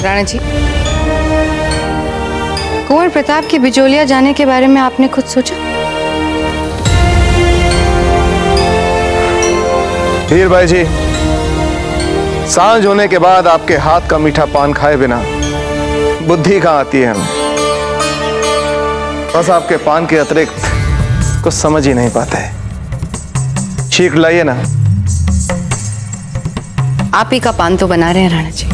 राणा जी, कुंवर प्रताप के बिजोलिया जाने के बारे में आपने खुद सोचा? धीर भाई जी, सांझ होने के बाद आपके हाथ का मीठा पान खाए बिना बुद्धि कहां आती है हमें। बस आपके पान के अतिरिक्त कुछ समझ ही नहीं पाते हैं। चीख लाइए ना। आप ही का पान तो बना रहे हैं राणा जी।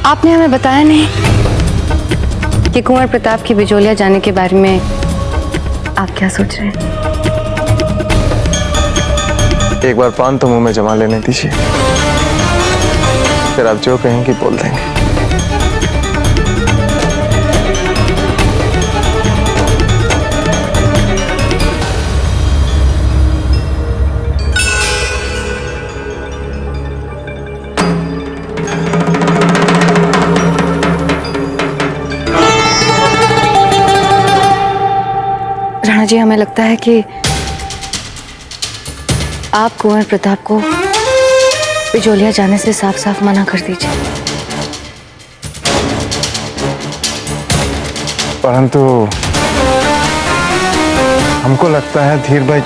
आपने हमें बताया नहीं कि कुंवर प्रताप की बिजोलिया जाने के बारे में आप क्या सोच रहे हैं? एक बार पान तो मुंह में जमा लेने दीजिए, फिर आप जो कहेंगे बोल देंगे। राणा जी, हमें लगता है कि आप कुंवर प्रताप को बिजोलिया जाने से साफ साफ मना कर दीजिए। परंतु हमको लगता है धीर भाई,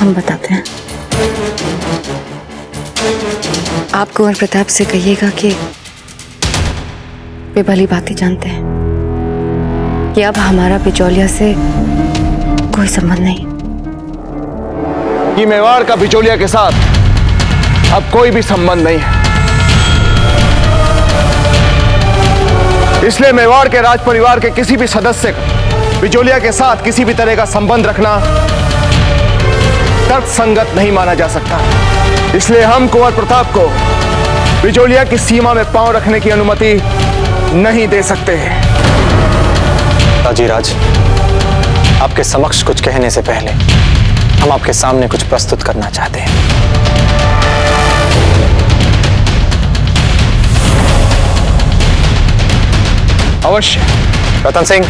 हम बताते हैं। आप कुंवर प्रताप से कहिएगा कि वे भली बात जानते हैं कि अब हमारा बिजोलिया से कोई संबंध नहीं। कि मेवाड़ का बिचौलिया के साथ अब कोई भी संबंध नहीं है। इसलिए मेवाड़ के राज परिवार के किसी भी सदस्य को बिचौलिया के साथ किसी भी तरह का संबंध रखना तर्कसंगत नहीं माना जा सकता। इसलिए हम कुंवर प्रताप को बिचौलिया की सीमा में पांव रखने की अनुमति नहीं दे सकते हैं। राजीराज, आपके समक्ष कुछ कहने से पहले हम आपके सामने कुछ प्रस्तुत करना चाहते हैं। अवश्य। रतन सिंह,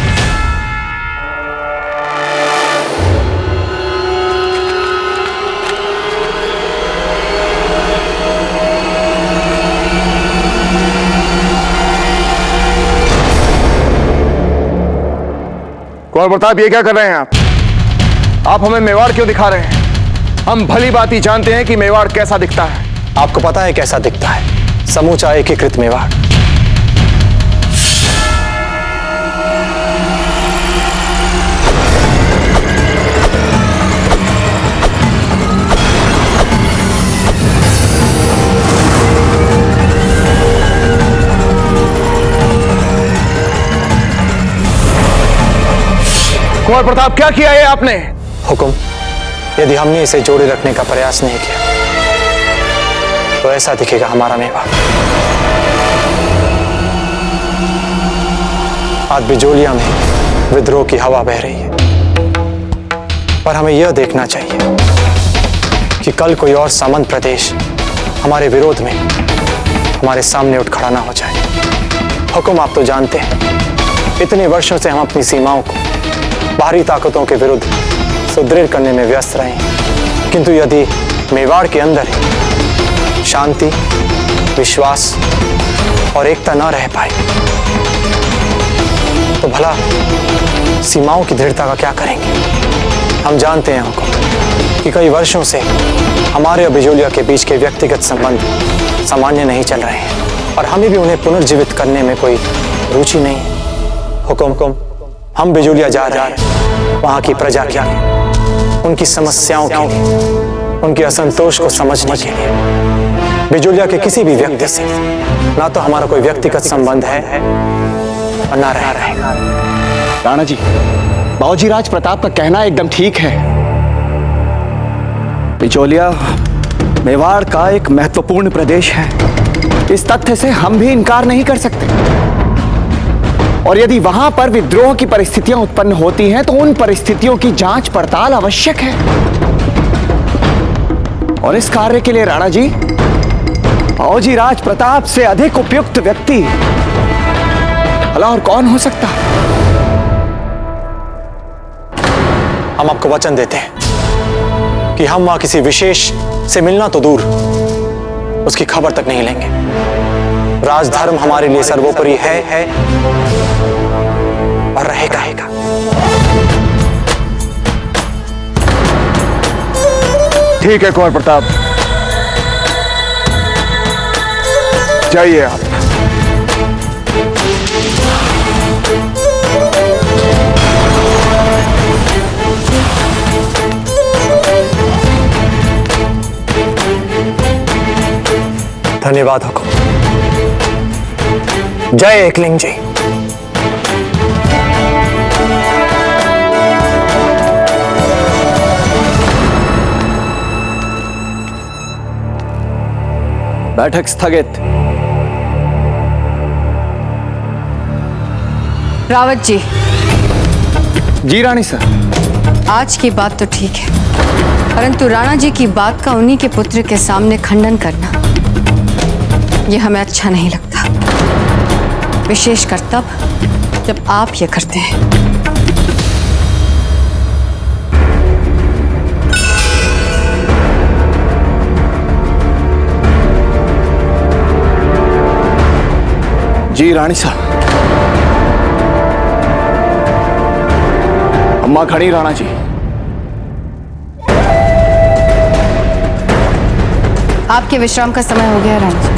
कुंवर प्रताप, ये क्या कर रहे हैं आप हमें मेवाड़ क्यों दिखा रहे हैं? हम भली बात ही जानते हैं कि मेवाड़ कैसा दिखता है। आपको पता है कैसा दिखता है? समूचा एकीकृत मेवाड़। कुंवर प्रताप, क्या किया है आपने? हुकुम, यदि हमने इसे जोड़े रखने का प्रयास नहीं किया तो ऐसा दिखेगा हमारा मेवाड़। आज बिजोलिया में विद्रोह की हवा बह रही है, पर हमें यह देखना चाहिए कि कल कोई और सामंत प्रदेश हमारे विरोध में हमारे सामने उठ खड़ा ना हो जाए। हुकुम, आप तो जानते हैं इतने वर्षों से हम अपनी सीमाओं को बाहरी ताकतों के विरुद्ध सुदृढ़ करने में व्यस्त रहे हैं, किंतु यदि मेवाड़ के अंदर शांति, विश्वास और एकता न रह पाए तो भला सीमाओं की दृढ़ता का क्या करेंगे? हम जानते हैं हुकुम कि कई वर्षों से हमारे और बिजोलिया के बीच के व्यक्तिगत संबंध सामान्य नहीं चल रहे हैं और हमें भी उन्हें पुनर्जीवित करने में कोई रुचि नहीं है। हुकुम, हम बिजोलिया जा रहे हैं वहां की प्रजा के लिए, उनकी समस्याओं के लिए, उनके असंतोष को समझने के लिए। बिजोलिया के किसी भी व्यक्ति से ना तो हमारा कोई व्यक्तिगत संबंध है और ना रहेगा। राणा जी, बाबूजी प्रताप का कहना एकदम ठीक है। बिचौलिया मेवाड़ का एक महत्वपूर्ण प्रदेश है, इस तथ्य से हम भी इनकार नहीं कर सकते। और यदि वहां पर विद्रोह की परिस्थितियां उत्पन्न होती हैं तो उन परिस्थितियों की जांच पड़ताल आवश्यक है। और इस कार्य के लिए राणा जी, बाबूजी राज प्रताप से अधिक उपयुक्त व्यक्ति भला और कौन हो सकता? हम आपको वचन देते हैं कि हम वहां किसी विशेष से मिलना तो दूर, उसकी खबर तक नहीं लेंगे। राजधर्म हमारे लिए सर्वोपरि है और रहेगा। ठीक है कुंवर प्रताप, जाइए आप। धन्यवाद हुकुम। जय एकलिंग जी। बैठक स्थगित। रावत जी, जी रानी सर। आज की बात तो ठीक है, परंतु राणा जी की बात का उन्हीं के पुत्र के सामने खंडन करना, यह हमें अच्छा नहीं लगता, विशेषकर तब जब आप ये करते हैं। जी रानी साहब। अम्मा खड़ी राणा जी। आपके विश्राम का समय हो गया राणा जी।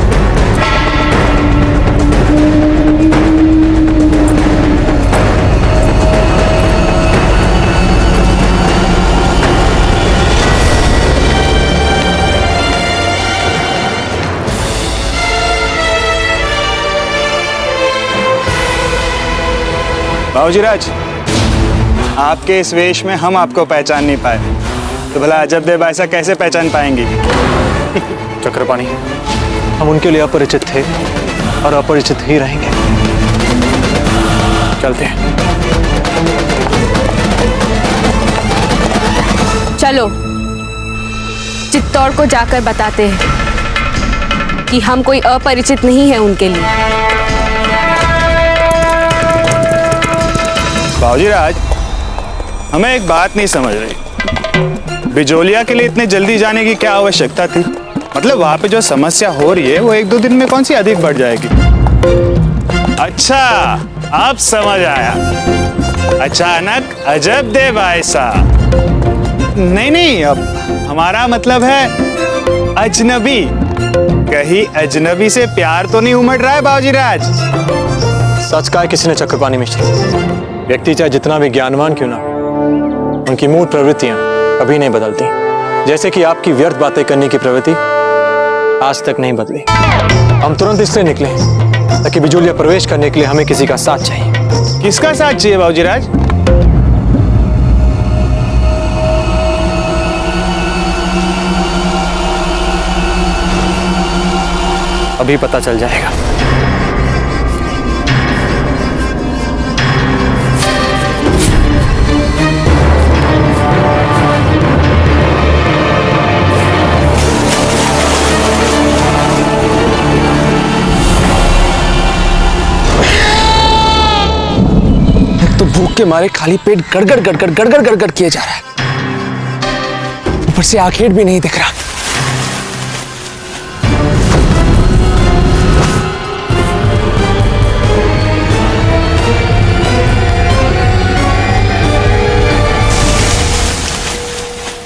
बाबूजी राज, आपके इस वेश में हम आपको पहचान नहीं पाए, तो भला अजब देव ऐसा कैसे पहचान पाएंगे? चक्रपाणी, हम उनके लिए अपरिचित थे और अपरिचित ही रहेंगे। चलते हैं। चलो चित्तौड़ को जाकर बताते हैं कि हम कोई अपरिचित नहीं है उनके लिए। बाबूजी राज, हमें एक बात नहीं समझ रही, बिजोलिया के लिए इतने जल्दी जाने की क्या आवश्यकता थी? मतलब वहां पे जो समस्या हो रही है वो एक दो दिन में कौन सी अधिक बढ़ जाएगी? अच्छा, अब समझ आया। अचानक अजब देव ऐसा। नहीं, अब हमारा मतलब है अजनबी। कहीं अजनबी से प्यार तो नहीं उमड़ रहा है बाबूजी राज? सच कहा किसी ने चक्रपाणी मिश्र। व्यक्ति चाहे जितना भी ज्ञानवान क्यों ना, उनकी मूल प्रवृत्तियां कभी नहीं बदलती। जैसे कि आपकी व्यर्थ बातें करने की प्रवृत्ति आज तक नहीं बदली। हम तुरंत इसलिए निकले ताकि बिजोलिया प्रवेश करने के लिए हमें किसी का साथ चाहिए। किसका साथ चाहिए बाबूजी राज? अभी पता चल जाएगा। तो भूख के मारे खाली पेट गड़गड़ किए जा रहा है, ऊपर से आखेट भी नहीं दिख रहा।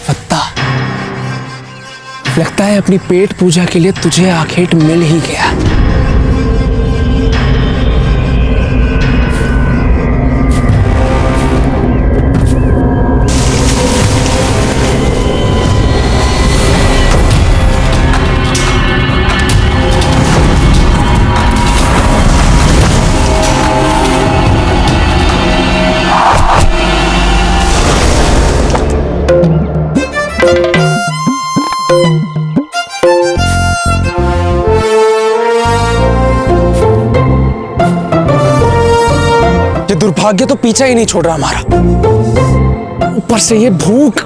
फत्ता, लगता है अपनी पेट पूजा के लिए तुझे आखेट मिल ही गया। दुर्भाग्य तो पीछा ही नहीं छोड़ रहा हमारा, ऊपर से ये भूख।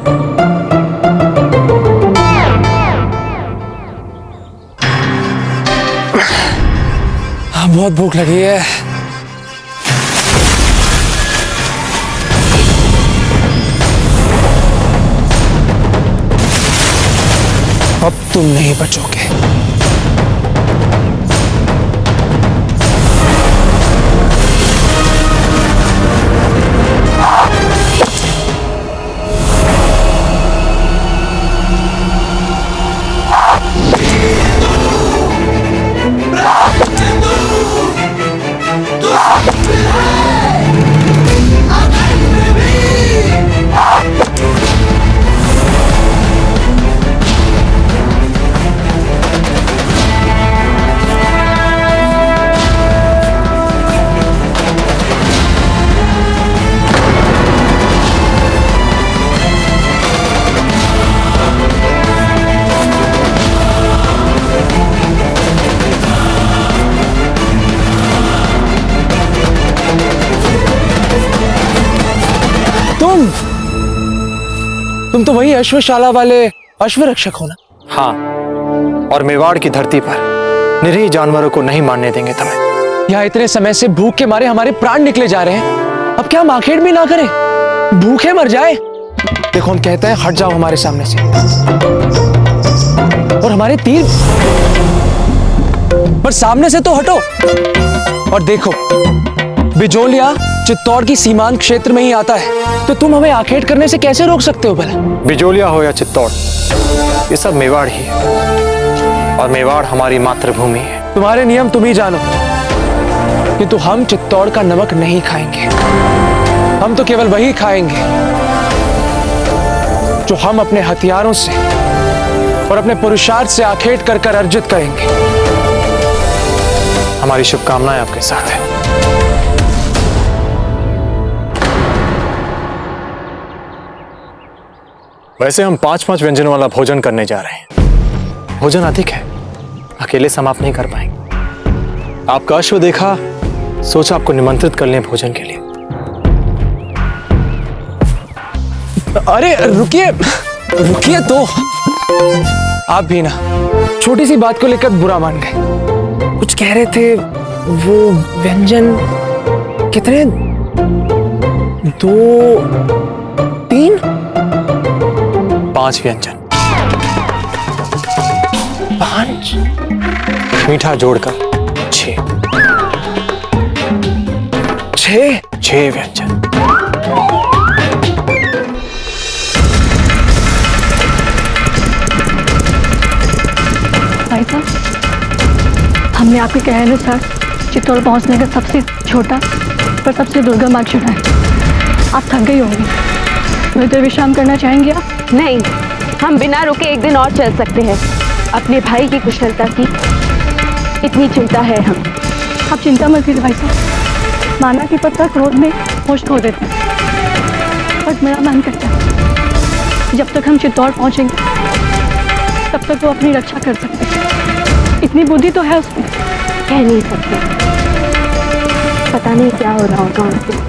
बहुत भूख लगी है। अब तुम नहीं बचोगे। तुम तो वही अश्वशाला वाले अश्वरक्षक हो ना? हाँ, और मेवाड़ की धरती पर निरीह जानवरों को नहीं मारने देंगे तुम्हें। यहाँ इतने समय से भूख के मारे हमारे प्राण निकले जा रहे हैं, अब क्या हम आखेड़ भी ना करें, भूखे मर जाए? देखो हम कहते हैं हट जाओ हमारे सामने से, और हमारे तीर पर सामने से तो हटो। और देखो बिजोलिया चित्तौड़ की सीमांत क्षेत्र में ही आता है, तो तुम हमें आखेट करने से कैसे रोक सकते हो भला? बिजोलिया हो या चित्तौड़, ये सब मेवाड़ ही है, और मेवाड़ हमारी मातृभूमि है। तुम्हारे नियम तुम ही जानो, किंतु हम चित्तौड़ का नमक नहीं खाएंगे। हम तो केवल वही खाएंगे जो हम अपने हथियारों से और अपने पुरुषार्थ से आखेट कर कर अर्जित करेंगे। हमारी शुभकामनाएं आपके साथ है। वैसे हम 5-5 व्यंजन वाला भोजन करने जा रहे हैं। भोजन अधिक है, अकेले समाप्त नहीं कर पाएंगे। आपका अश्व देखा, सोचा आपको निमंत्रित कर लें भोजन के लिए। अरे रुकिए रुकिए, तो आप भी ना छोटी सी बात को लेकर बुरा मान गए। कुछ कह रहे थे, वो व्यंजन कितने? 2, 3, 5 व्यंजन। 5? मीठा जोड़कर 6। 6 व्यंजन। भाई साहब, हमने आपके कहे अनुसार चित्तौड़ पहुंचने का सबसे छोटा पर सबसे दुर्गम मार्ग चुना है। आप थक गई होंगी, थोड़ी देर विश्राम करना चाहेंगे आप? नहीं, हम बिना रुके एक दिन और चल सकते हैं। अपने भाई की कुशलता की इतनी चिंता है हम। आप चिंता मत कीजिए भाई साहब, माना कि पत्थर क्रोध में होश खो देते हैं, बट मेरा मन करता है जब तक हम चित्तौड़ पहुंचेंगे तब तक वो अपनी रक्षा कर सकते हैं। इतनी बुद्धि तो है उसमें। कह नहीं सकते, पता नहीं क्या हो रहा होगा उनसे।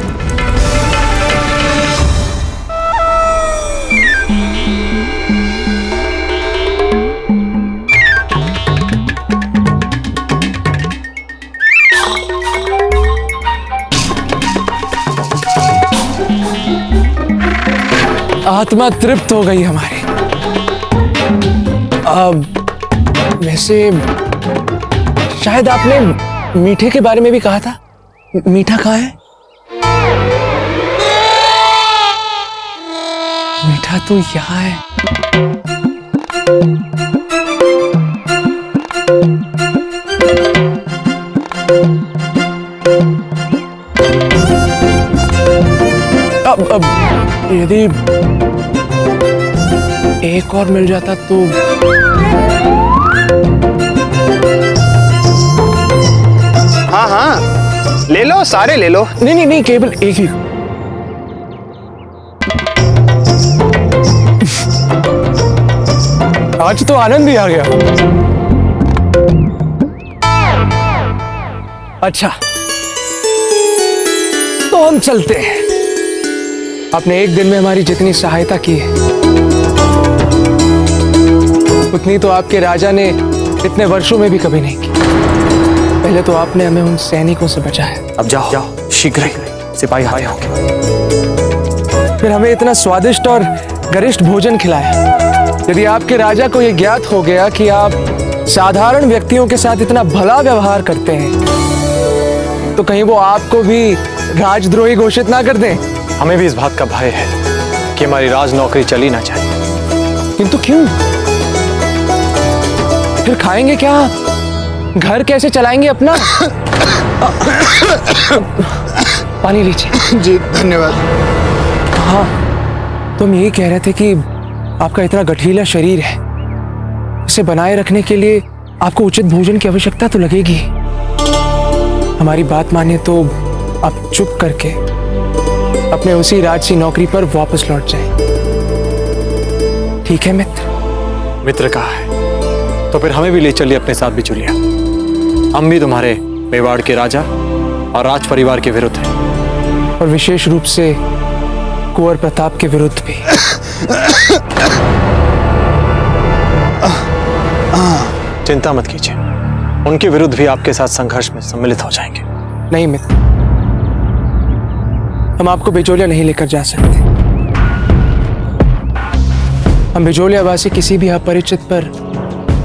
आत्मा तृप्त हो गई हमारी। वैसे शायद आपने मीठे के बारे में भी कहा था। मीठा कहाँ है? मीठा तो यहाँ है। अब यदि एक और मिल जाता तो। हाँ हाँ, ले लो, सारे ले लो। नहीं, केवल एक ही। आज तो आनंद ही आ गया। अच्छा, तो हम चलते हैं। आपने एक दिन में हमारी जितनी सहायता की है उतनी तो आपके राजा ने इतने वर्षों में भी कभी नहीं की। पहले तो आपने हमें उन सैनिकों से बचाया, अब जाओ जाओ शीघ्र ही सिपाही हाथ होंगे। फिर हमें इतना स्वादिष्ट और गरिष्ठ भोजन खिलाया। यदि आपके राजा को यह ज्ञात हो गया कि आप साधारण व्यक्तियों के साथ इतना भला व्यवहार करते हैं, तो कहीं वो आपको भी राजद्रोही घोषित ना कर दें। हमें भी इस बात का भय है कि हमारी राज नौकरी चली ना जाए। किंतु क्यों? फिर खाएंगे क्या? घर कैसे चलाएंगे अपना? पानी लीजिए। जी धन्यवाद। हाँ, तुम यही कह रहे थे कि आपका इतना गठीला शरीर है, इसे बनाए रखने के लिए आपको उचित भोजन की आवश्यकता तो लगेगी। हमारी बात माने तो आप चुप करके अपने उसी राजसी नौकरी पर वापस लौट जाएं। ठीक है मित्र? मित्र कहा है तो फिर हमें भी ले चलिए अपने साथ बिचौलिया। हम भी तुम्हारे मेवाड़ के राजा और राज परिवार के विरुद्ध हैं, और विशेष रूप से कुंवर प्रताप के विरुद्ध भी। चिंता मत कीजिए, उनके विरुद्ध भी आपके साथ संघर्ष में सम्मिलित हो जाएंगे। नहीं मित्र, हम आपको बिचौलिया नहीं लेकर जा सकते। हम बिचौलियावासी किसी भी अपरिचित पर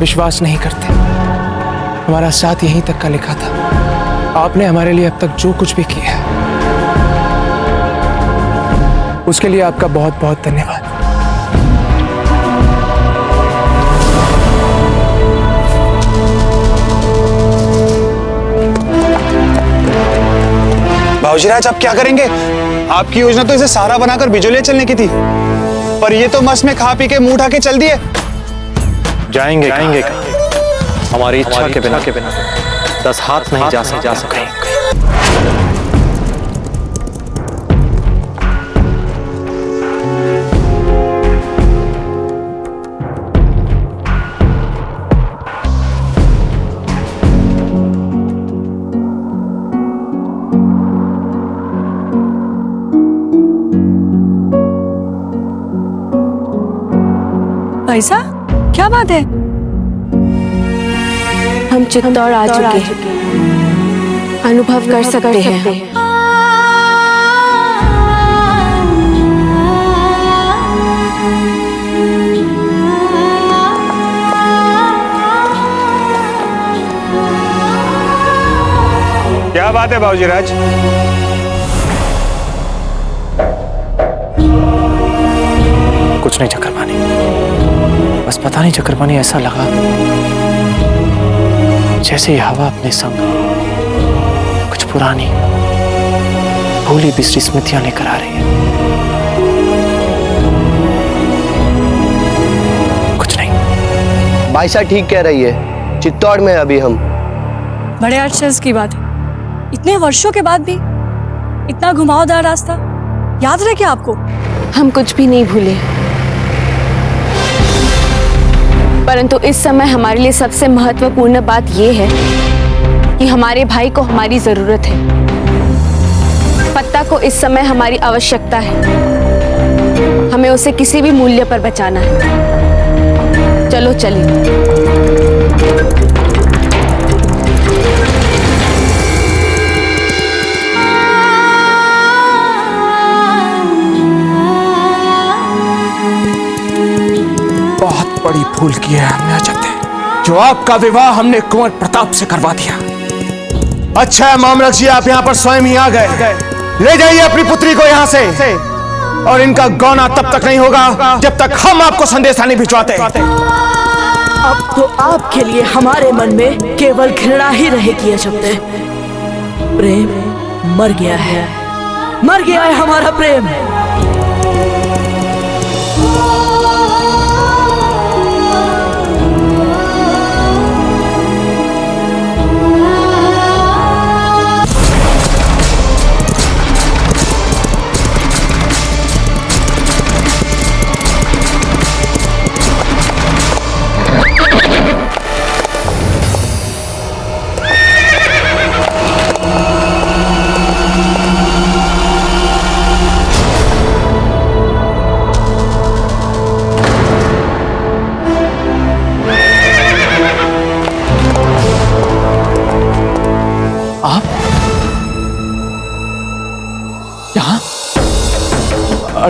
विश्वास नहीं करते। हमारा साथ यहीं तक का लिखा था। आपने हमारे लिए अब तक जो कुछ भी किया है, उसके लिए आपका बहुत बहुत धन्यवाद। बाबूजीराज आप क्या करेंगे? आपकी योजना तो इसे सहारा बनाकर बिजोलिया चलने की थी, पर ये तो मस्त में खा पी के मुंह उठा के चल दिए। जाएंगे कहाँ? हमारी इच्छा के बिना 10 हाथ नहीं जा सकते। ऐसा क्या बात है? हम चित्तौड़ आ चुके हैं, अनुभव कर सकते हैं हम। क्या बात है बाबूजीराज? कुछ नहीं चक्रपाणी, बस पता नहीं चक्रपाणी, ऐसा लगा जैसे ये हवा अपने संग कुछ पुरानी भूली बिसरी स्मृतियां लेकर आ रही है। कुछ नहीं। बाईसा ठीक कह रही है, चित्तौड़ में अभी हम। बड़े आश्चर्य की बात है, इतने वर्षों के बाद भी इतना घुमावदार रास्ता याद रहे क्या आपको? हम कुछ भी नहीं भूले, परंतु इस समय हमारे लिए सबसे महत्वपूर्ण बात यह है कि हमारे भाई को हमारी जरूरत है। पत्ता को इस समय हमारी आवश्यकता है। हमें उसे किसी भी मूल्य पर बचाना है। चलो चलिए। बहुत बड़ी भूल की है हमने अजय, जो आपका विवाह हमने कुंवर प्रताप से करवा दिया। अच्छा है मामलक जी, आप यहाँ पर स्वयं ही आ गए। ले जाइए अपनी पुत्री को यहाँ से, और इनका गौना तब तक नहीं होगा जब तक हम आपको संदेशा नहीं भिजवाते। अब तो आपके लिए हमारे मन में केवल घृणा ही रहेगी अजय। प्रेम मर गया है, मर गया है हमारा प्रेम।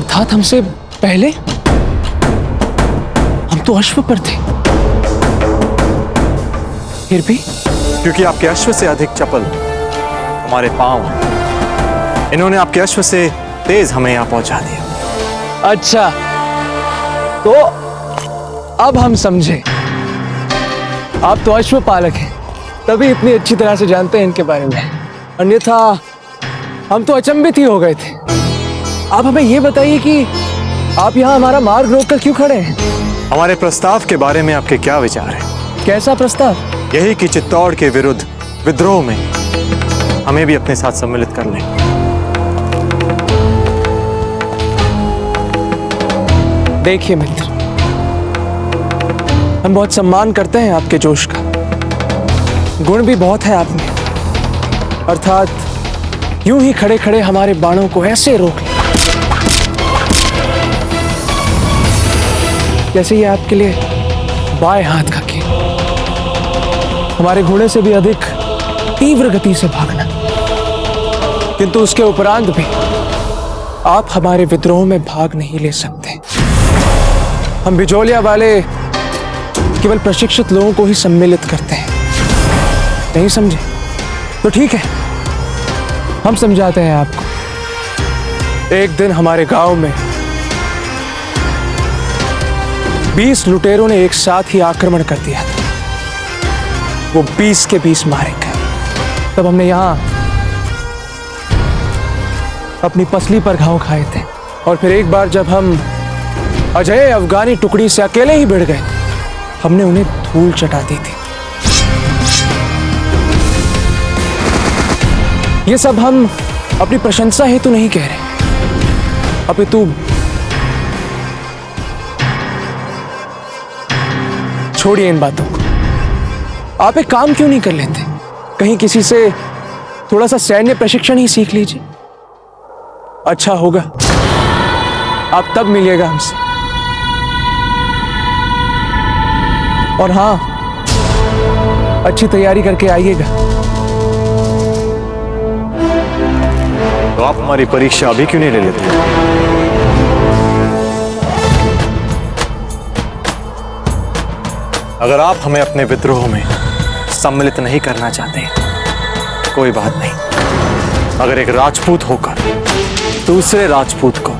अर्थात हमसे पहले? हम तो अश्व पर थे। फिर भी? क्योंकि आपके अश्व से अधिक चपल हमारे पांव हैं। इन्होंने आपके अश्व से तेज हमें यहां पहुंचा दिया। अच्छा, तो अब हम समझे। आप तो अश्वपालक हैं, तभी इतनी अच्छी तरह से जानते हैं इनके बारे में। अन्यथा हम तो अचंभित ही हो गए थे। आप हमें ये बताइए कि आप यहाँ हमारा मार्ग रोककर क्यों खड़े हैं? हमारे प्रस्ताव के बारे में आपके क्या विचार हैं? कैसा प्रस्ताव? यही कि चित्तौड़ के विरुद्ध विद्रोह में हमें भी अपने साथ सम्मिलित कर लें। देखिए मित्र, हम बहुत सम्मान करते हैं आपके जोश का। गुण भी बहुत है आप में। अर्थात यूं ही खड़े खड़े हमारे बाणों को ऐसे रोक लें जैसे ये आपके लिए बाएं हाथ का खेल। हमारे घोड़े से भी अधिक तीव्र गति से भागना। किंतु उसके उपरांत भी आप हमारे विद्रोह में भाग नहीं ले सकते। हम बिजोलिया वाले केवल प्रशिक्षित लोगों को ही सम्मिलित करते हैं। नहीं समझे? तो ठीक है, हम समझाते हैं आपको। एक दिन हमारे गांव में 20 लुटेरों ने एक साथ ही आक्रमण कर दिया था। वो 20 के 20 मारे गए। तब हमने यहां अपनी पसली पर घाव खाए थे। और फिर एक बार जब हम अजय अफगानी टुकड़ी से अकेले ही भिड़ गए, हमने उन्हें धूल चटा दी थी। ये सब हम अपनी प्रशंसा हेतु नहीं कह रहे, अपितु छोड़िए इन बातों को। आप एक काम क्यों नहीं कर लेते? कहीं किसी से थोड़ा सा सैन्य प्रशिक्षण ही सीख लीजिए। अच्छा होगा, आप तब मिलिएगा हमसे। और हां, अच्छी तैयारी करके आइएगा। तो आप हमारी परीक्षा अभी क्यों नहीं ले लेते? अगर आप हमें अपने विद्रोह में सम्मिलित नहीं करना चाहते, कोई बात नहीं। अगर एक राजपूत होकर दूसरे राजपूत को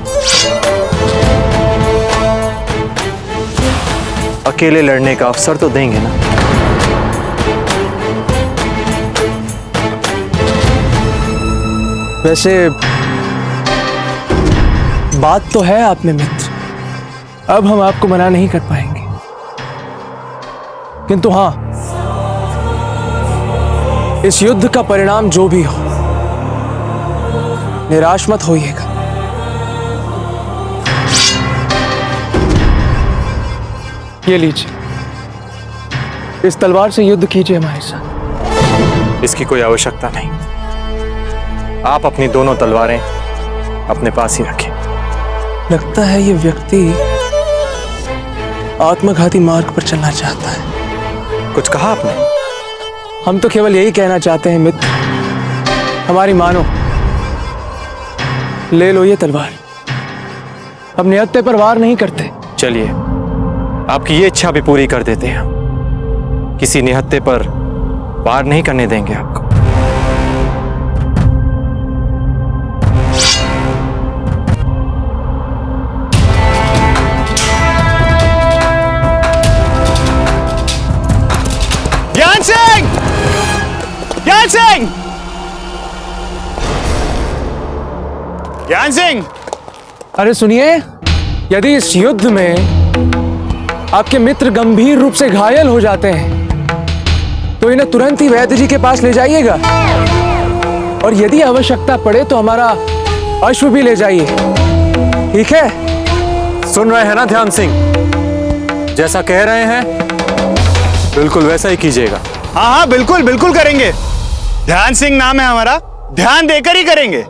अकेले लड़ने का अवसर तो देंगे ना? वैसे बात तो है आप में मित्र। अब हम आपको मना नहीं कर पाएंगे। किंतु हां, इस युद्ध का परिणाम जो भी हो, निराश मत होइएगा। ये लीजिए, इस तलवार से युद्ध कीजिए हमारे साथ। इसकी कोई आवश्यकता नहीं। आप अपनी दोनों तलवारें अपने पास ही रखें। लगता है ये व्यक्ति आत्मघाती मार्ग पर चलना चाहता है। कुछ कहा आपने? हम तो केवल यही कहना चाहते हैं मित्र, हमारी मानो। ले लो ये तलवार। हम निहत्थे पर वार नहीं करते। चलिए, आपकी ये इच्छा भी पूरी कर देते हैं। किसी निहत्थे पर वार नहीं करने देंगे आपको। ज्ञान सिंह! ज्ञान सिंह! ज्ञान सिंह! अरे सुनिए, यदि इस युद्ध में आपके मित्र गंभीर रूप से घायल हो जाते हैं तो इन्हें तुरंत ही वैद्य जी के पास ले जाइएगा। और यदि आवश्यकता पड़े तो हमारा अश्व भी ले जाइए। ठीक है? सुन रहे हैं ना ध्यान सिंह? जैसा कह रहे हैं बिल्कुल वैसा ही कीजिएगा। हाँ हाँ, बिल्कुल बिल्कुल करेंगे। ध्यान सिंह नाम है हमारा, ध्यान देकर ही करेंगे।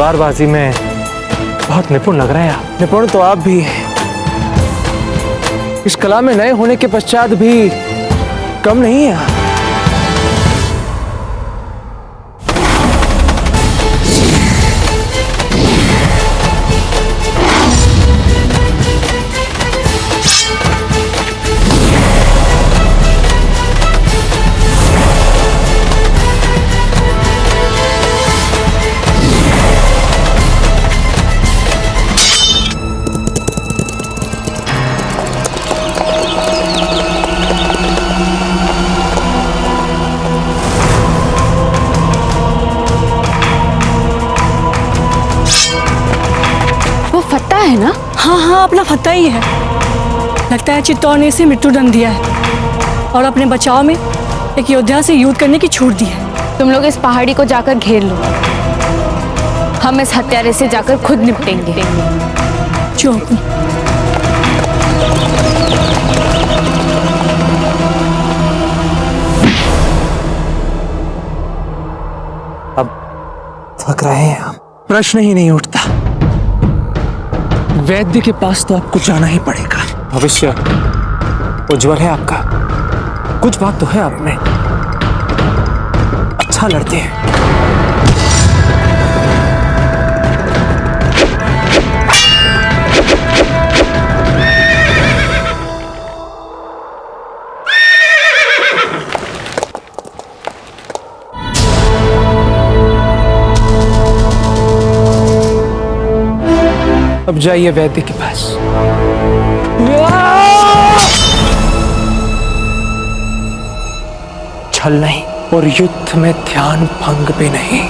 तलवारबाजी में बहुत निपुण लग रहे हैं आप। निपुण तो आप भी हैं। इस कला में नए होने के पश्चात भी कम नहीं है आप। फत्ता है ना? हाँ हाँ, अपना फत्ता ही है। लगता है चित्तौड़ ने इसे मृत्युदंड दिया है और अपने बचाव में एक योद्धा से युद्ध करने की छूट दी है। तुम लोग इस पहाड़ी को जाकर घेर लो, हम इस हत्यारे से जाकर खुद निपटेंगे। जो हुकुम। अब थक रहे हैं हम, प्रश्न ही नहीं उठता। वैद्य के पास तो आपको जाना ही पड़ेगा। भविष्य उज्जवल है आपका, कुछ बात तो है आप में, अच्छा लड़ते हैं। अब जाइए वैद्य के पास। छल नहीं और युद्ध में ध्यान भंग भी नहीं।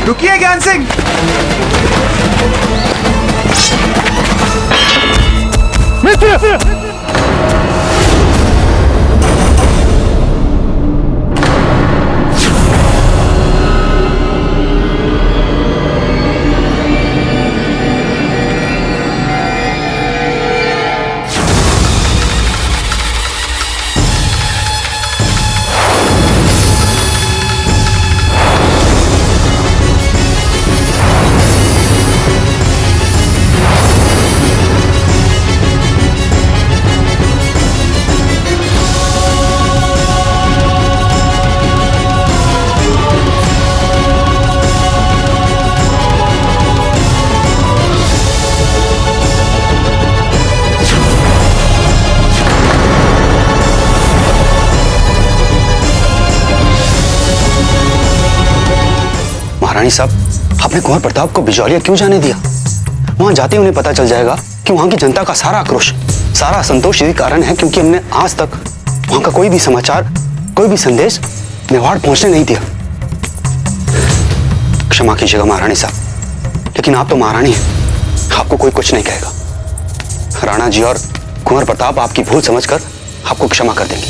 रुकिए ज्ञान सिंह। मित्र! महारानी साहब, आपने कुंवर प्रताप को बिजौलिया क्यों जाने दिया? वहां जाते उन्हें पता चल जाएगा कि वहां की जनता का सारा आक्रोश, सारा असंतोष इसी कारण है क्योंकि हमने आज तक वहां का कोई भी समाचार, कोई भी संदेश मेवाड़ पहुंचने नहीं दिया। क्षमा कीजिएगा महारानी साहब, लेकिन आप तो महारानी हैं, आपको कोई कुछ नहीं कहेगा। राणा जी और कुंवर प्रताप आपकी भूल समझकर आपको क्षमा कर देंगे,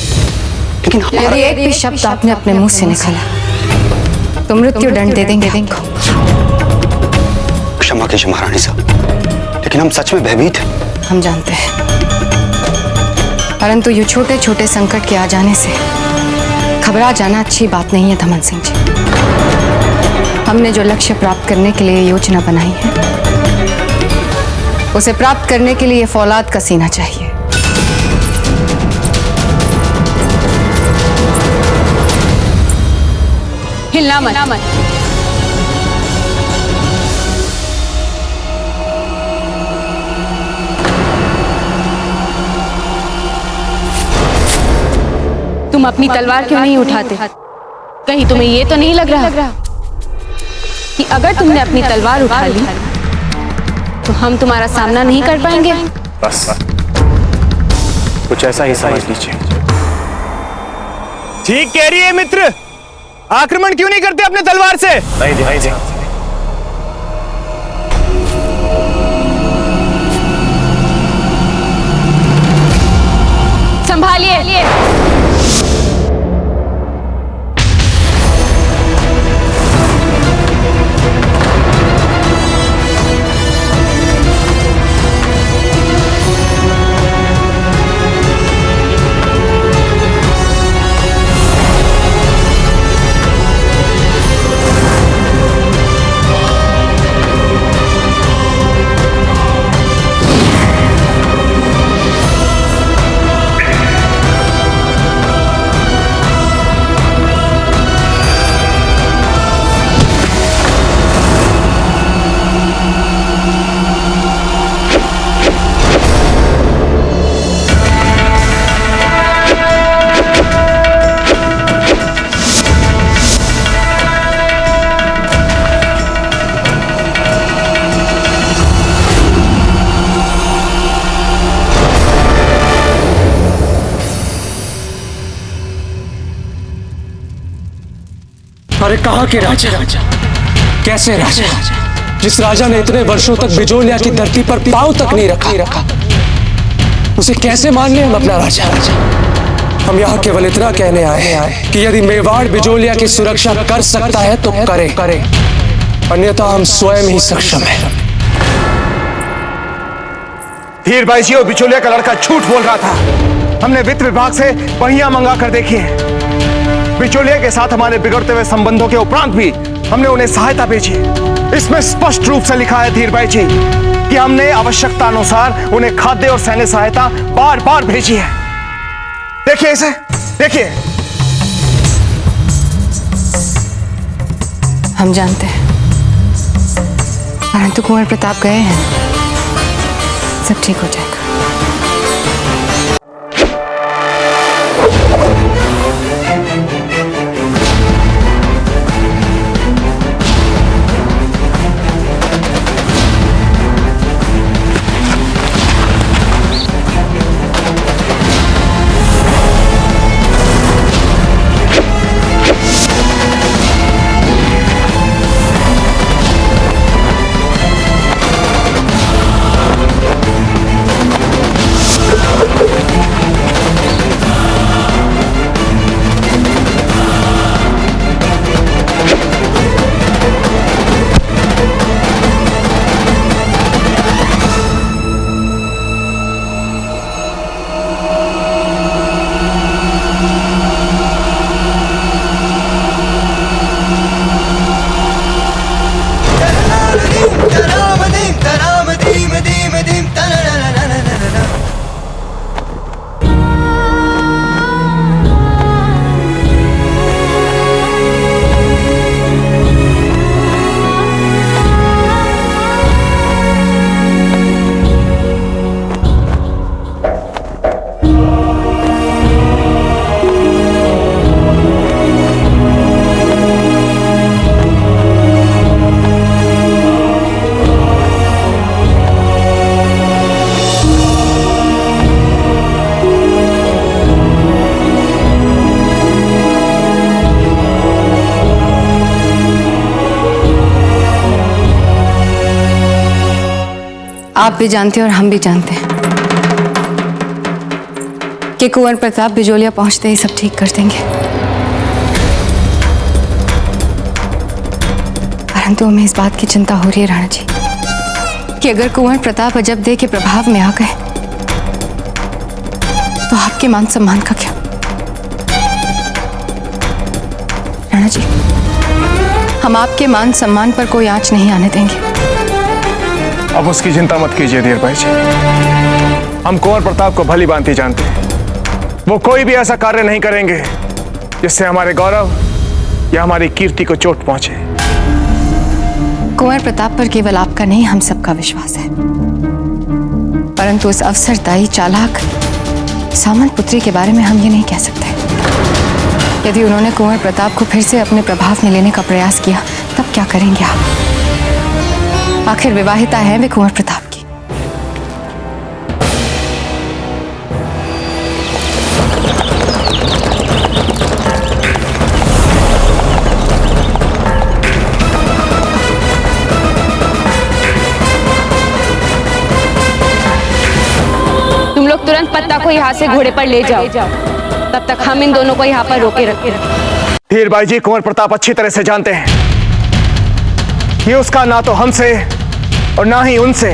लेकिन यदि एक भी शब्द आपने अपने मुंह से निकाला तो मृत्यु दंड दे देंगे। क्षमा कीजिए महारानी साहब, लेकिन हम सच में भयभीत हैं। हम जानते हैं, परंतु ये छोटे छोटे संकट के आ जाने से घबरा जाना अच्छी बात नहीं है धमन सिंह जी। हमने जो लक्ष्य प्राप्त करने के लिए योजना बनाई है, उसे प्राप्त करने के लिए फौलाद का सीना चाहिए। हिलना मत। तुम अपनी तलवार क्यों नहीं उठाते? कहीं तुम्हें ये तो नहीं लग रहा कि अगर तुमने अपनी तलवार उठा ली तो हम तुम्हारा सामना नहीं कर पाएंगे? बस कुछ ऐसा ही समझ लीजिए। ठीक कह रही है मित्र, आक्रमण क्यों नहीं करते अपने तलवार से? नहीं जी। संभालिए। अरे कहाँ के राजा? कैसे राजा? जिस राजा ने इतने वर्षों तक बिजोलिया की धरती पर पांव तक नहीं रखा, उसे कैसे मान ले हम अपना राजा? हम यहाँ केवल इतना कहने आए हैं कि यदि मेवाड़ बिजोलिया की सुरक्षा कर सकता है तो करे, अन्यथा हम स्वयं ही सक्षम हैं। धीर भाई जी, वो बिचौलिया का लड़का झूठ बोल रहा था। हमने वित्त विभाग से पहिया मंगा कर देखी है। बिचौलिया के साथ हमारे बिगड़ते हुए संबंधों के उपरांत भी हमने उन्हें सहायता भेजी। इसमें स्पष्ट रूप से लिखा है धीर भाई जी कि हमने आवश्यकता अनुसार उन्हें खाद्य और सैन्य सहायता बार बार भेजी है। देखिए इसे, देखिए। हम जानते हैं, परंतु कुंवर प्रताप गए हैं, सब ठीक हो जाएगा। आप भी जानते हैं और हम भी जानते हैं कि कुंवर प्रताप बिजोलिया पहुंचते ही सब ठीक कर देंगे, परंतु हमें इस बात की चिंता हो रही है राणा जी कि अगर कुंवर प्रताप अजब दे के प्रभाव में आ गए तो आपके मान सम्मान का क्या? राणा जी, हम आपके मान सम्मान पर कोई आंच नहीं आने देंगे। अब उसकी चिंता मत कीजिए धीर भाई जी। हम कुंवर प्रताप को भली भांति जानते हैं। वो कोई भी ऐसा कार्य नहीं करेंगे जिससे हमारे गौरव या हमारी कीर्ति को चोट पहुंचे। कुंवर प्रताप पर केवल आपका नहीं, हम सबका विश्वास है, परंतु उस अवसरदायी चालाक सामंत पुत्री के बारे में हम ये नहीं कह सकते। यदि उन्होंने कुंवर प्रताप को फिर से अपने प्रभाव में लेने का प्रयास किया तब क्या करेंगे आप? आखिर विवाहिता है वे कुंवर प्रताप की। तुम लोग तुरंत पत्ता को यहाँ से घोड़े पर ले जाओ, तब तक हम इन दोनों को यहाँ पर रोके रखें। धीर भाई जी, कुंवर प्रताप अच्छी तरह से जानते हैं कि उसका ना तो हमसे और ना ही उनसे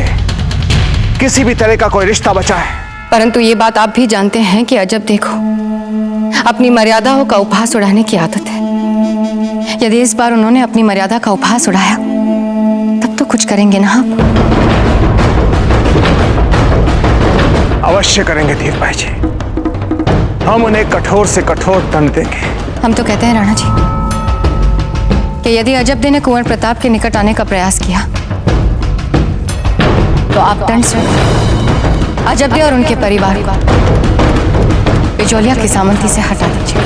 किसी भी तरह का कोई रिश्ता बचा है। परंतु ये बात आप भी जानते हैं कि अजब देखो अपनी मर्यादाओं का उपहास उड़ाने की आदत है। यदि इस बार उन्होंने अपनी मर्यादा का उपहास उड़ाया तब तो कुछ करेंगे ना आप? अवश्य करेंगे धीर भाई जी। हम उन्हें कठोर से कठोर दंड देंगे। हम तो कहते हैं राणा जी कि यदि अजबदे ने कुंवर प्रताप के निकट आने का प्रयास किया तो आप दंड स्वयं अजबदे और उनके परिवार को बिजोलिया की सामंती से हटा दीजिए।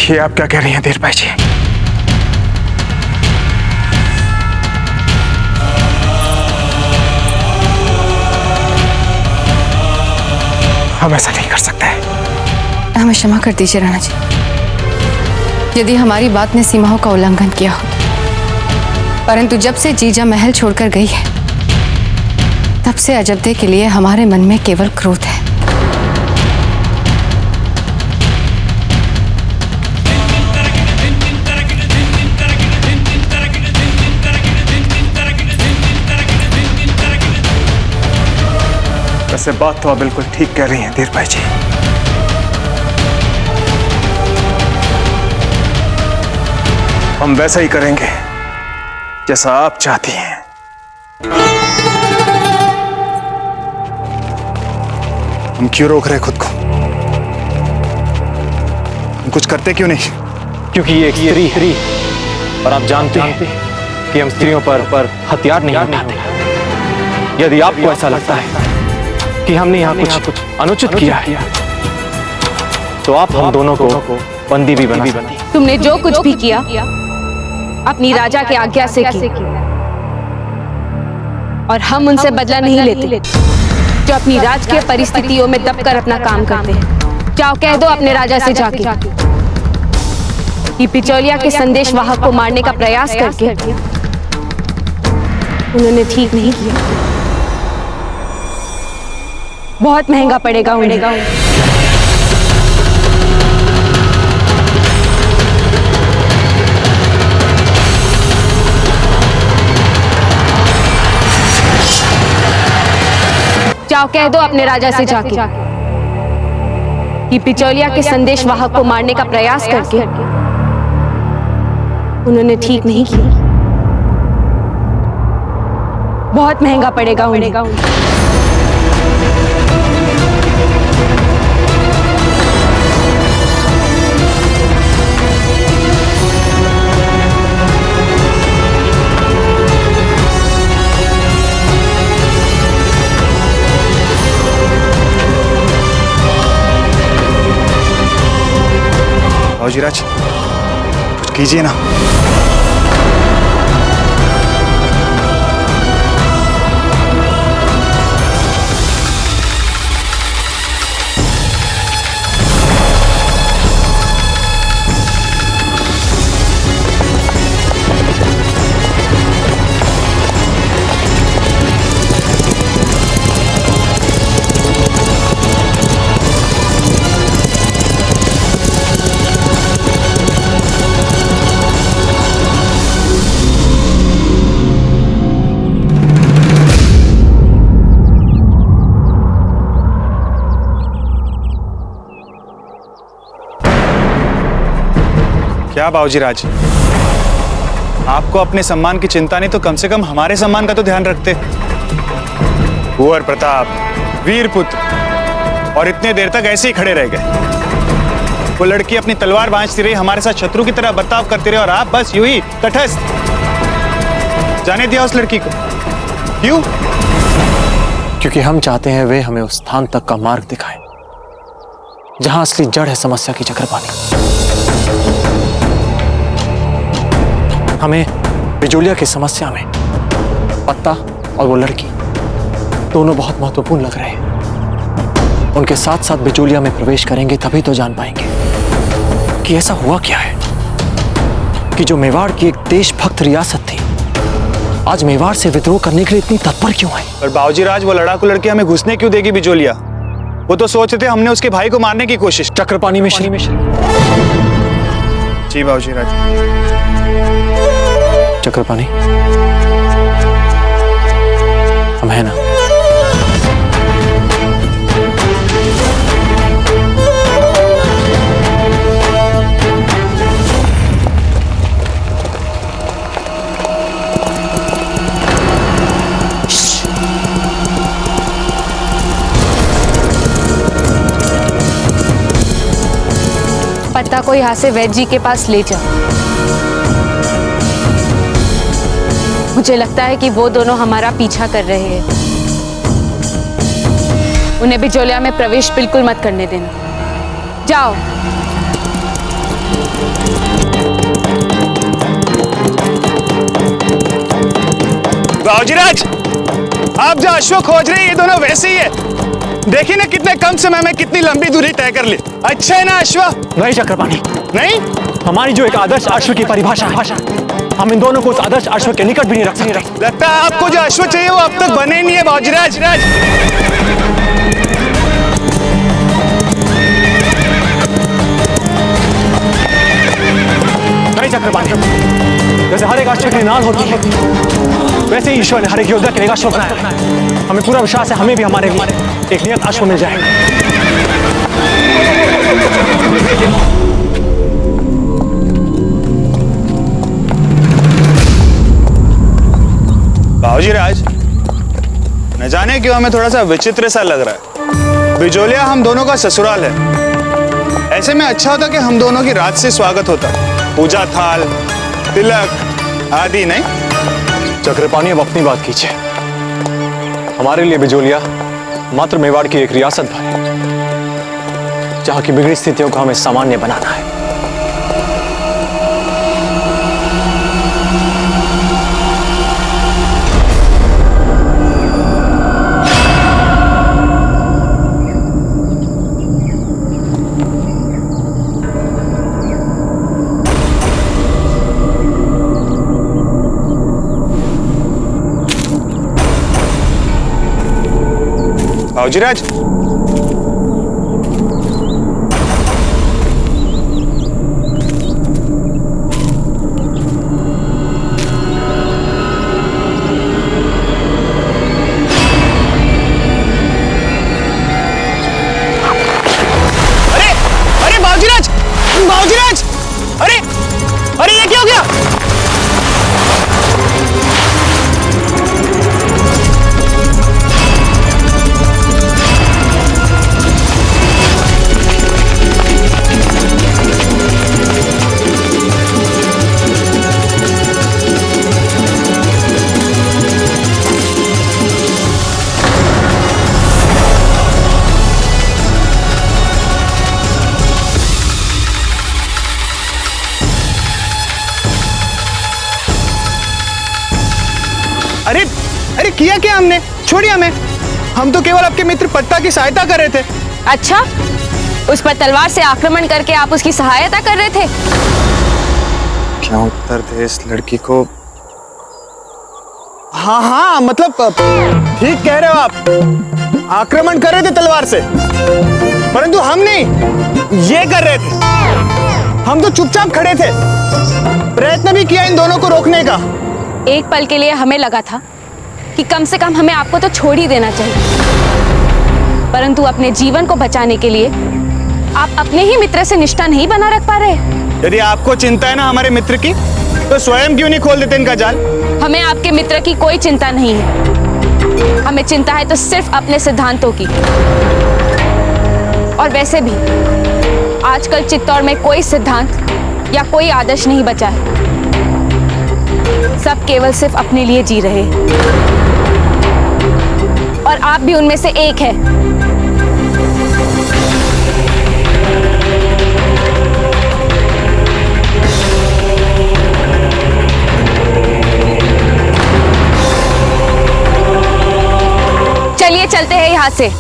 ये आप क्या कह रही हैं धीर भाई जी? हम ऐसा नहीं कर सकते। हमें क्षमा कर दीजिए राणा जी, यदि हमारी बात ने सीमाओं का उल्लंघन किया हो, परंतु जब से जीजा महल छोड़कर गई है, तब से अजब्दे के लिए हमारे मन में केवल क्रोध है। वैसे बात तो आप बिल्कुल ठीक कह रही हैं धीर भाई जी। हम वैसा ही करेंगे जैसा आप चाहती हैं। हम क्यों रोक रहे खुद को? हम कुछ करते क्यों नहीं? क्योंकि ये एक स्त्री और आप जानते हैं कि हम स्त्रियों पर हथियार नहीं उठाते। यदि आपको ऐसा लगता है कि हमने यहाँ कुछ अनुचित किया है, तो आप हम दोनों को बंदी भी बना सकती हैं। तुमने जो कुछ भी किया अपनी राजा के आज्ञा से किया, और हम उनसे बदला नहीं लेते जो अपनी राजकीय परिस्थितियों में दबकर अपना काम करते हैं। जाओ कह दो अपने राजा से जाके कि बिचौलिया के संदेश वाहक को मारने का प्रयास करके उन्होंने ठीक नहीं किया। बहुत महंगा पड़ेगा उन्हें। जाओ कह दो अपने राजा से जाके कि बिचौलिया के संदेश वाहक को मारने का प्रयास करके उन्होंने ठीक नहीं किया। बहुत महंगा पड़ेगा उन्हें। बाबूजीराज, कुछ कीजिए ना। क्या बाबूजीराज, आपको अपने सम्मान की चिंता नहीं तो कम से कम हमारे सम्मान का तो ध्यान रखते। कुंवर प्रताप, वीरपुत्र, और इतने देर तक ऐसे ही खड़े रह गए। वो लड़की अपनी तलवार बांचती रही, हमारे साथ शत्रु की तरह बर्ताव करती रही, और आप बस यूं ही तटस्थ जाने दिया उस लड़की को। क्यों? क्योंकि हम चाहते हैं वे हमें उस स्थान तक का मार्ग दिखाएं जहां असली जड़ है समस्या की चक्रपाणी। हमें बिजोलिया की समस्या में पत्ता और वो लड़की दोनों बहुत महत्वपूर्ण लग रहे हैं। उनके साथ साथ बिजोलिया में प्रवेश करेंगे तभी तो जान पाएंगे कि ऐसा हुआ क्या है कि जो मेवाड़ की एक देशभक्त रियासत थी, आज मेवाड़ से विद्रोह करने के लिए इतनी तत्पर क्यों है? पर बाबूजीराज, वो लड़ाकू लड़की हमें घुसने क्यों देगी बिजोलिया? वो तो सोच रहे थे हमने उसके भाई को मारने की कोशिश। चक्रपाणी में जी बाबूजीराज। चक्रपाणी, हम है ना? पत्ता को यहाँ से वैद्य जी के पास ले जाओ। मुझे लगता है कि वो दोनों हमारा पीछा कर रहे हैं। उन्हें बिजोलिया में प्रवेश बिल्कुल मत करने देना। जाओ। बाबूजीराज, आप जो अश्व खोज रहे हैं ये दोनों वैसे ही है देखिए ना कितने कम समय में कितनी लंबी दूरी तय कर ली। अच्छा है ना अश्व? नहीं चक्रपाणी, नहीं, हमारी जो एक आदर्श अश्व की परिभाषा है, हम इन दोनों को उस आदर्श अश्व के निकट भी नहीं रख सकते। लगता है आपको जो अश्व चाहिए वो अब तक बने नहीं है बाजीराज। नहीं चक्रपाणी, जैसे हर एक अश्व की नाल होती है, वैसे ही ईश्वर ने हर एक योद्धा के लिए अश्व बनाया। हमें पूरा विश्वास है हमें भी हमारे लिए एक नियत अश्व मिल जाएगा। बाबूजीराज, न जाने क्यों हमें थोड़ा सा विचित्र सा लग रहा है। बिजोलिया हम दोनों का ससुराल है। ऐसे में अच्छा होता कि हम दोनों की रात से स्वागत होता, पूजा थाल, तिलक आदि। नहीं चक्रपाणी, अब अपनी बात कीजिए। हमारे लिए बिजोलिया मात्र मेवाड़ की एक रियासत भर है, जहां की बिगड़ी स्थितियों को हमें सामान्य बनाना है। बाबूजीराज, अरे बाबूजीराज, बाबूजीराज, अरे ये क्या हो गया? अरे किया क्या हमने? छोड़िए हमें, हम तो केवल आपके मित्र पत्ता की सहायता कर रहे थे। अच्छा, उस पर तलवार से आक्रमण करके आप उसकी सहायता कर रहे थे? क्या उत्तर दे इस लड़की को? हाँ, मतलब ठीक कह रहे हो आप। आक्रमण कर रहे थे तलवार से, परंतु हम नहीं, ये कर रहे थे। हम तो चुपचाप खड़े थे, प्रयत्न भी किया इन दोनों को रोकने का। एक पल के लिए हमें लगा था कि कम से कम हमें आपको तो छोड़ ही देना चाहिए, परंतु अपने जीवन को बचाने के लिए आप अपने ही मित्र से निष्ठा नहीं बना रख पा रहे। यदि आपको चिंता है ना हमारे मित्र की, तो स्वयं क्यों नहीं खोल देते इनका जाल? हमें आपके मित्र की कोई चिंता नहीं है, हमें चिंता है तो सिर्फ अपने सिद्धांतों की। और वैसे भी आजकल चित्तौड़ में कोई सिद्धांत या कोई आदर्श नहीं बचा है, सब केवल सिर्फ अपने लिए जी रहे हैं, और आप भी उनमें से एक है। चलिए चलते हैं यहाँ से,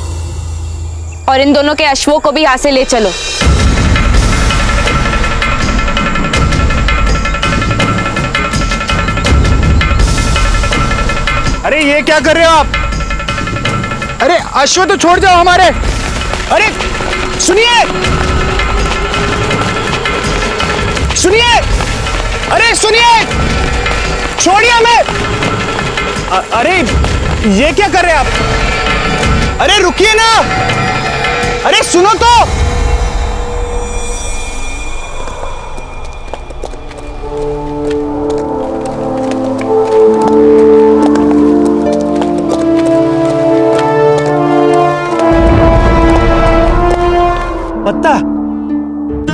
और इन दोनों के अश्वों को भी यहाँ से ले चलो। अरे ये क्या कर रहे हो आप? अरे अश्व तो छोड़ जाओ हमारे। अरे सुनिए, सुनिए, अरे सुनिए, छोड़िए हमें। अरे ये क्या कर रहे हैं आप? अरे रुकिए ना, अरे सुनो तो। पत्ता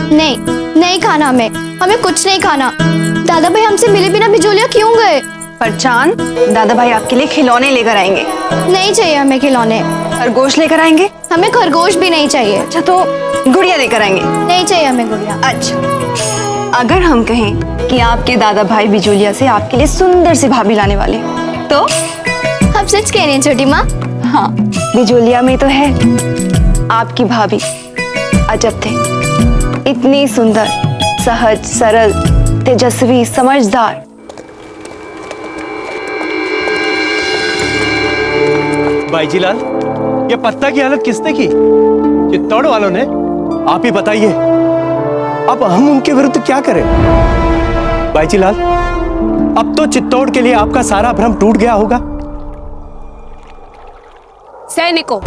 नहीं खाना, हमें कुछ नहीं खाना। दादा भाई हमसे मिले बिना बिजोलिया क्यों गए? पर चांद, दादा भाई आपके लिए खिलौने लेकर आएंगे। नहीं चाहिए हमें खिलौने। खरगोश लेकर आएंगे? हमें खरगोश भी नहीं चाहिए। अच्छा तो गुड़िया लेकर आएंगे? नहीं चाहिए हमें गुड़िया। अच्छा, अगर हम कहें कि आपके दादा भाई बिजोलिया से आपके लिए सुंदर सी भाभी लाने वाले, तो? आप सच कह रही हैं छोटी माँ? हाँ, बिजोलिया में तो है आपकी भाभी अजब थे, इतनी सुंदर, सहज, सरल, तेजस्वी, समझदार। बाईजीलाल, ये पत्ता की हालत किसने की? चित्तौड़ वालों ने? आप ही बताइए, अब हम उनके विरुद्ध क्या करें? बाईजीलाल, अब तो चित्तौड़ के लिए आपका सारा भ्रम टूट गया होगा। सैनिकों,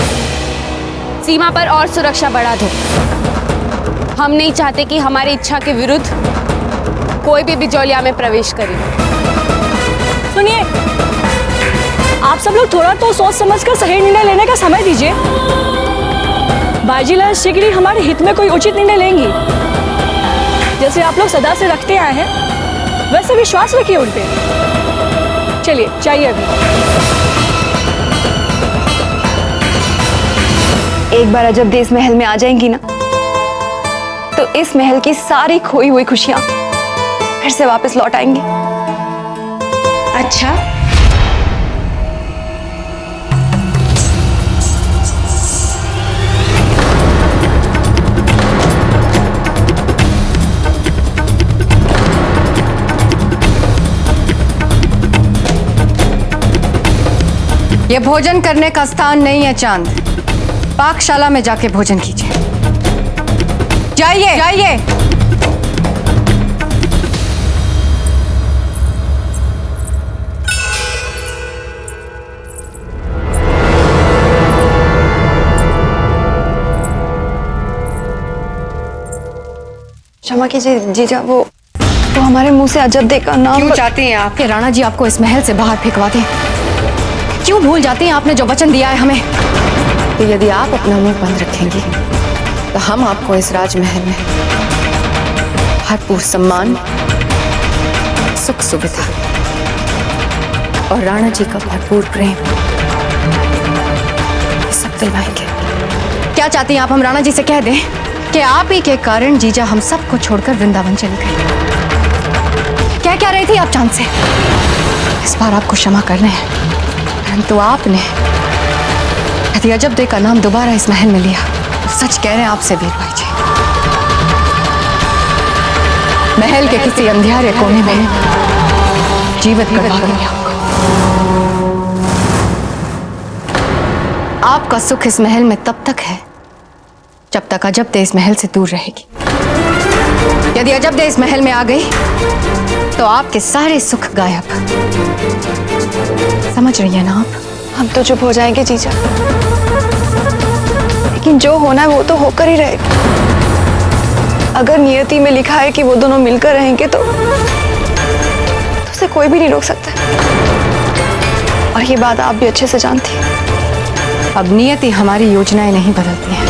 सीमा पर और सुरक्षा बढ़ा दो। हम नहीं चाहते कि हमारी इच्छा के विरुद्ध कोई भी बिजोलिया में प्रवेश करे। सुनिए, आप सब लोग थोड़ा तो सोच समझकर सही निर्णय लेने का समय दीजिए। बाईजीलाल शीघ्र हमारे हित में कोई उचित निर्णय लेंगी। जैसे आप लोग सदा से रखते आए हैं, वैसे विश्वास रखिए उन पे। चलिए, चाहिए अभी। एक बार अजब देश महल में आ जाएंगी ना, तो इस महल की सारी खोई हुई खुशियां फिर से वापस लौट आएंगी। अच्छा, ये भोजन करने का स्थान नहीं है चांद। पाकशाला में जाके भोजन कीजिए। जाइए, जाइए। क्षमा कीजिए जीजा, वो हमारे मुंह से अजब देख का नाम। क्यों चाहती हैं आप कि राणा जी आपको इस महल से बाहर फेंकवा दें? क्यों भूल जाती हैं आपने जो वचन दिया है हमें? तो यदि आप अपना मुंह बंद रखेंगी तो हम आपको इस राजमहल में भरपूर सम्मान, सुख सुविधा और राणा जी का भरपूर प्रेम सब दिलवाएंगे। क्या चाहती हैं आप हम राणा जी से कह दें कि आप ही के कारण जीजा हम सबको छोड़कर वृंदावन चली गई? क्या रही थी आप चांद से? इस बार आपको क्षमा कर रहे हैं, परंतु आपने यदि अजब दे का नाम दोबारा इस महल में लिया तो सच कह रहे हैं आपसे वीर भाई जी, महल के किसी अंधियारे कोने में जीवित करवा देंगे आपको। आपका सुख इस महल में तब तक है जब तक अजब दे इस महल से दूर रहेगी। यदि अजब दे इस महल में आ गई तो आपके सारे सुख गायब। समझ रही है ना आप? हम तो चुप हो जाएंगे जीजा, लेकिन जो होना है वो तो होकर ही रहेगा। अगर नियति में लिखा है कि वो दोनों मिलकर रहेंगे तो उसे कोई भी नहीं रोक सकता। और ये बात आप भी अच्छे से जानती हैं। अब नियति हमारी योजनाएं नहीं बदलती हैं,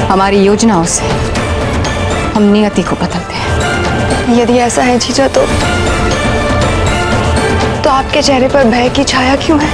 हमारी योजनाओं से हम नियति को बदलते हैं। यदि ऐसा है जीजा तो आपके चेहरे पर भय की छाया क्यों है?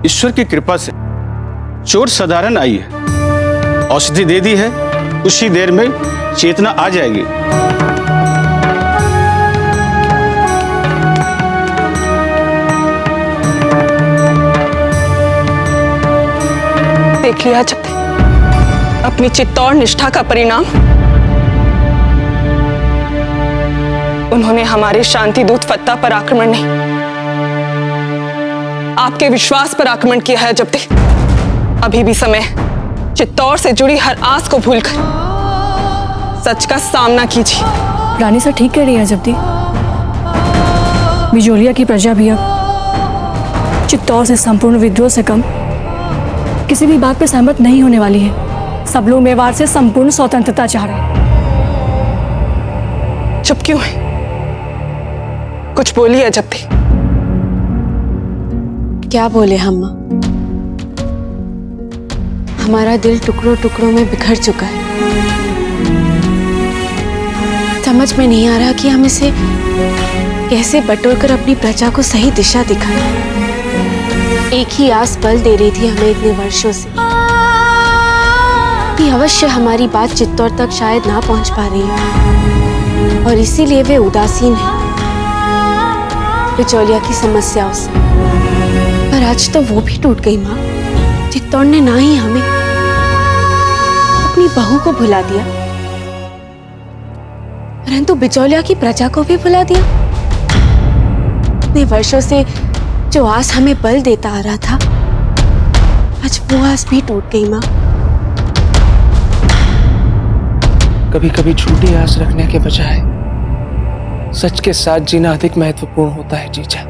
ईश्वर की कृपा से चोट साधारण आई है, औषधि दे दी है, कुछ ही देर में चेतना आ जाएगी। देख लिया जब अपनी चित्तौड़ निष्ठा का परिणाम। उन्होंने हमारे शांति दूत फत्ता पर आक्रमण नहीं, आपके विश्वास पर आक्रमण किया है। जब तक अभी भी समय, चित्तौड़ से जुड़ी हर आस को भूलकर सच का सामना कीजिए। रानी सर ठीक कह रही है जब्दी। बिजोलिया की प्रजा भी अब चित्तौड़ से संपूर्ण विद्रोह से कम किसी भी बात पर सहमत नहीं होने वाली है। सब लोग मेवाड़ से संपूर्ण स्वतंत्रता चाह रहे हैं। चुप क्यों है? कुछ बोलिए जब्दी। क्या बोले हम? हमारा दिल टुकड़ों टुकड़ों में बिखर चुका है। समझ में नहीं आ रहा कि हम इसे कैसे बटोरकर अपनी प्रजा को सही दिशा दिखाना। एक ही आस बल दे रही थी हमें इतने वर्षों से कि अवश्य हमारी बात चित्तौड़ तक शायद ना पहुंच पा रही है, और इसीलिए वे उदासीन है बिचौलिया की समस्याओं से। पर आज तो वो भी टूट गई माँ। चित्तौड़ ने ना ही हमें, अपनी बहू को भुला दिया, परंतु बिचौलिया की प्रजा को भी भुला दिया। इतने वर्षों से जो आस हमें बल देता आ रहा था, आज वो आस भी टूट गई माँ। कभी कभी झूठी आस रखने के बजाय सच के साथ जीना अधिक महत्वपूर्ण होता है जीजा।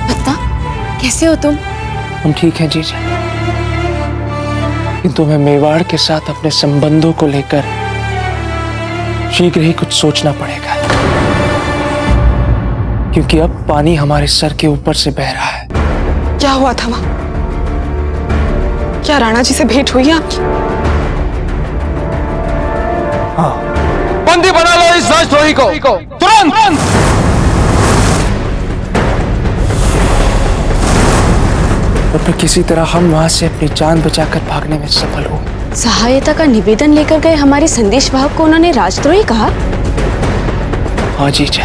पता कैसे हो तुम? हम ठीक हैं जीजा, किंतु हमें मेवाड़ के साथ अपने संबंधों को लेकर शीघ्र ही कुछ सोचना पड़ेगा, क्योंकि अब पानी हमारे सर के ऊपर से बह रहा है। क्या हुआ था वहां? क्या राणा जी से भेंट हुई आपकी? हाँ। बंदी बना लो इस राजद्रोही को तुरंत। और फिर किसी तरह हम वहां से अपनी जान बचाकर भागने में सफल हो। सहायता का निवेदन लेकर गए हमारे संदेशवाहक को उन्होंने राजद्रोही कहा? हाँ जीजा।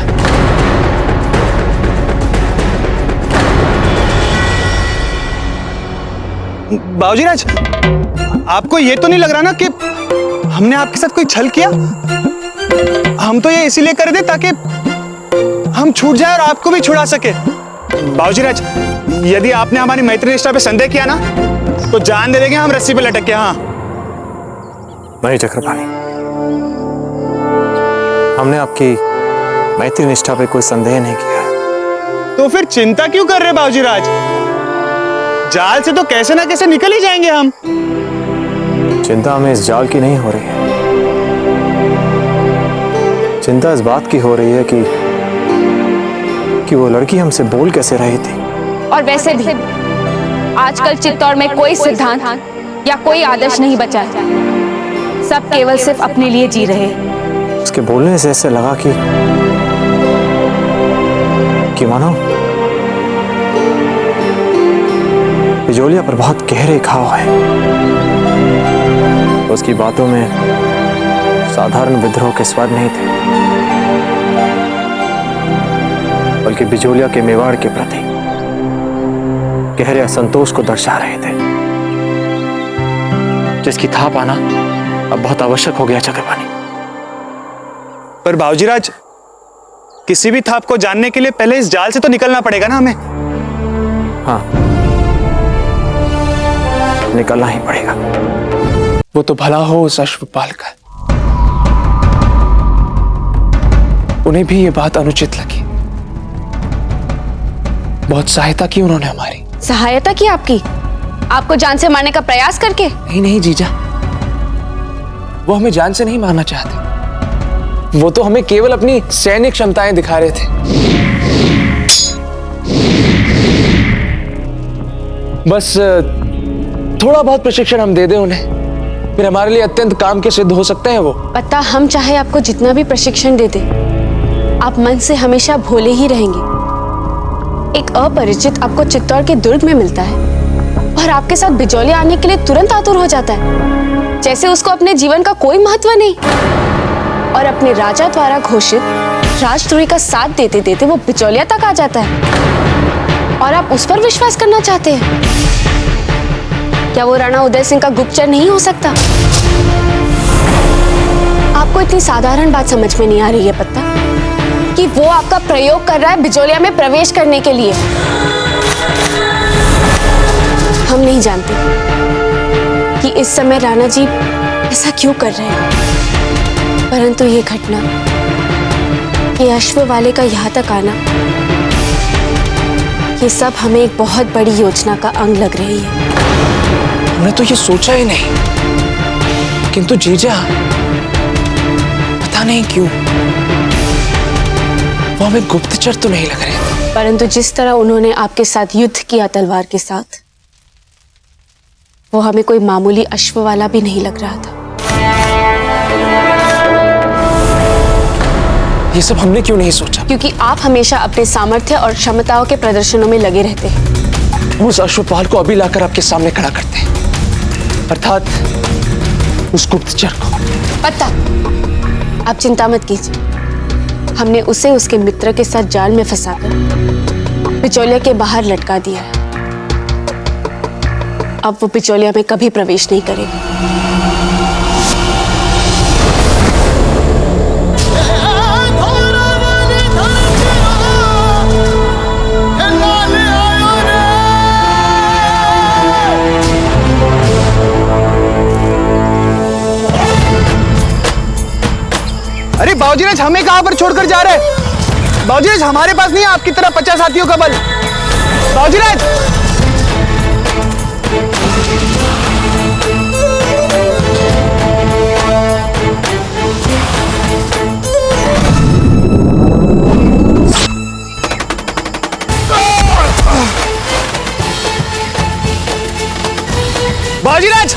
बाबूजीराज, आपको ये तो नहीं लग रहा ना कि हमने आपके साथ कोई छल किया? हम तो ये इसीलिए कर दे ताकि हम छूट जाए और आपको भी छुड़ा सके। बाबूजीराज, यदि आपने हमारी मैत्री निष्ठा पे संदेह किया ना, तो जान दे देंगे हम रस्सी पे लटक के। हाँ नहीं चक्रपाणी, हमने आपकी मैत्री निष्ठा पे कोई संदेह नहीं किया है। तो फिर चिंता क्यों कर रहे बाबूजीराज? जाल से तो कैसे ना कैसे निकल ही जाएंगे हम। चिंता हमें इस जाल की नहीं हो रही है, चिंता इस बात की हो रही है कि वो लड़की हमसे बोल कैसे रही थी। और वैसे भी आजकल चित्तौड़ में कोई सिद्धांत या कोई आदर्श नहीं बचा है, सब केवल सिर्फ अपने लिए जी रहे हैं। उसके बोलने से ऐसे लगा कि मानो बिजोलिया पर बहुत गहरे घाव है। उसकी बातों में साधारण विद्रोह के स्वर नहीं थे, बल्कि बिजोलिया के मेवाड़ के प्रति गहरे असंतोष को दर्शा रहे थे, जिसकी था पाना अब बहुत आवश्यक हो गया चक्रपाणी। पर बाबूजीराज, किसी भी थाप को जानने के लिए पहले इस जाल से तो निकलना पड़ेगा ना हमें। हाँ, निकलना ही पड़ेगा। वो तो भला हो उस अश्वपाल का, उन्हें भी ये बात अनुचित लगी। बहुत सहायता की उन्होंने हमारी। सहायता की आपकी? आपको जान से मारने का प्रयास करके? नहीं जीजा, वो हमें जान से नहीं मारना चाहते। वो तो हमें केवल अपनी सैन्य क्षमताएं दिखा रहे थे। बस थोड़ा बहुत प्रशिक्षण हम दे दें उन्हें, फिर हमारे लिए अत्यंत काम के सिद्ध हो सकते हैं वो। पता, हम चाहे आपको जितना भी प्रशिक्षण दे दें, आप मन से हमेशा भोले ही रहेंगे। एक अपरिचित आपको चित्तौड़ के दुर्ग में मिलता है और आपके साथ बिजौलिया आने के लिए तुरंत आतुर हो जाता है, जैसे उसको अपने जीवन का कोई महत्व नहीं। और अपने राजा द्वारा घोषित राजद्रोही का साथ देते देते वो बिचौलिया तक आ जाता है, और आप उस पर विश्वास करना चाहते हैं? क्या वो राणा उदय सिंह का गुप्तचर नहीं हो सकता? आपको इतनी साधारण बात समझ में नहीं आ रही है पत्ता, कि वो आपका प्रयोग कर रहा है बिचौलिया में प्रवेश करने के लिए। हम नहीं जानते कि इस समय राणा जी ऐसा क्यों कर रहे हैं, परंतु ये घटना, ये अश्व वाले का यहाँ तक आना, ये सब हमें एक बहुत बड़ी योजना का अंग लग रही है। हमने तो ये सोचा ही नहीं, किंतु जीजा पता नहीं क्यों वो हमें गुप्तचर तो नहीं लग रहे। परंतु जिस तरह उन्होंने आपके साथ युद्ध किया तलवार के साथ, वो हमें कोई मामूली अश्व वाला भी नहीं लग रहा था। ये सब हमने क्यों नहीं सोचा? क्योंकि आप हमेशा अपने सामर्थ्य और क्षमताओं के प्रदर्शनों में लगे रहते हैं। हम उस अश्वपाल को अभी लाकर आपके सामने खड़ा करते हैं, अर्थात उस गुप्तचर को। पता, आप चिंता मत कीजिए। हमने उसे उसके मित्र के साथ जाल में फंसाकर बिचौलिया के बाहर लटका दिया है। अब वो बिचौलिया में कभी प्रवेश नहीं करेगी। अरे बाबूजीराज, हमें कहां पर छोड़कर जा रहे हैं? बाबूजीराज, हमारे पास नहीं है आपकी तरह 50 हाथियों का बल। बाबूजीराज! बाबूजीराज!